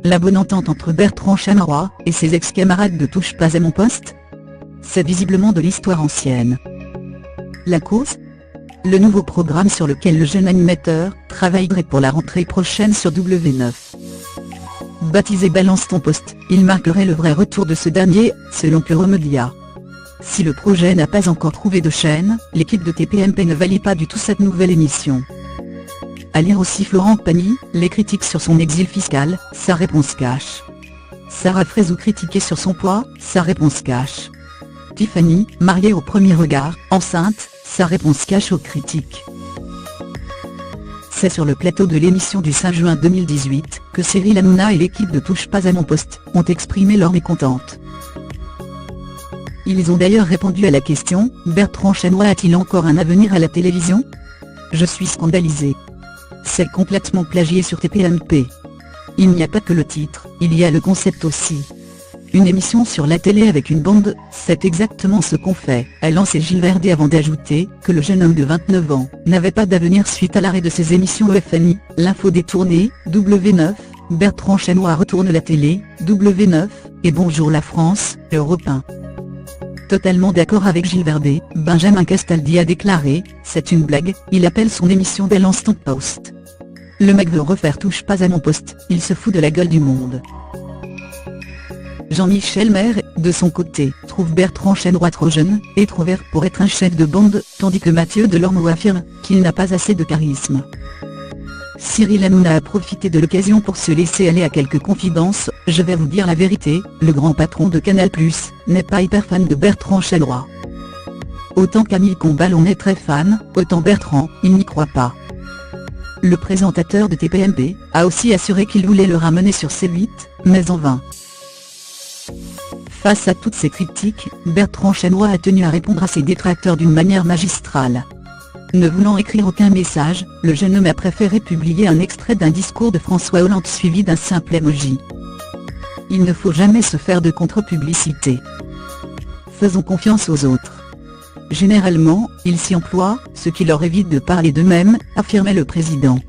la bonne entente entre Bertrand Chameroy et ses ex-camarades de Touche pas à mon poste? C'est visiblement de l'histoire ancienne. La cause? Le nouveau programme sur lequel le jeune animateur travaillerait pour la rentrée prochaine sur W9. Baptisé Balance ton poste, il marquerait le vrai retour de ce dernier, selon Puromedia. Si le projet n'a pas encore trouvé de chaîne, l'équipe de TPMP ne valide pas du tout cette nouvelle émission. À lire aussi Florent Pagny, les critiques sur son exil fiscal, sa réponse cash. Sarah Frézou critiquée sur son poids, sa réponse cash. Tiffany, mariée au premier regard, enceinte, sa réponse cash aux critiques. C'est sur le plateau de l'émission du 5 juin 2018, que Cyril Hanouna et l'équipe de Touche pas à mon poste ont exprimé leur mécontente. Ils ont d'ailleurs répondu à la question « Bertrand Chameroy a-t-il encore un avenir à la télévision ? Je suis scandalisé. C'est complètement plagié sur TPMP. Il n'y a pas que le titre, il y a le concept aussi. Une émission sur la télé avec une bande, c'est exactement ce qu'on fait, a lancé Gilles Verdez avant d'ajouter que le jeune homme de 29 ans n'avait pas d'avenir suite à l'arrêt de ses émissions au FMI, l'info détournée, W9, Bertrand Chameroy retourne la télé, W9, et Bonjour la France, Europe 1. Totalement d'accord avec Gilles Verdez, Benjamin Castaldi a déclaré « C'est une blague, il appelle son émission Balance ton poste. Le mec veut refaire Touche pas à mon poste, il se fout de la gueule du monde. » Jean-Michel Maire, de son côté, trouve Bertrand Chameroy trop jeune et trop vert pour être un chef de bande, tandis que Mathieu Delormeau affirme qu'il n'a pas assez de charisme. Cyril Hanouna a profité de l'occasion pour se laisser aller à quelques confidences. Je vais vous dire la vérité, le grand patron de Canal+, n'est pas hyper fan de Bertrand Chameroy. Autant Camille Combal en est très fan, autant Bertrand, il n'y croit pas. Le présentateur de TPMP a aussi assuré qu'il voulait le ramener sur C8, mais en vain. Face à toutes ces critiques, Bertrand Chameroy a tenu à répondre à ses détracteurs d'une manière magistrale. Ne voulant écrire aucun message, le jeune homme a préféré publier un extrait d'un discours de François Hollande suivi d'un simple emoji. Il ne faut jamais se faire de contre-publicité. Faisons confiance aux autres. Généralement, ils s'y emploient, ce qui leur évite de parler d'eux-mêmes, affirmait le président.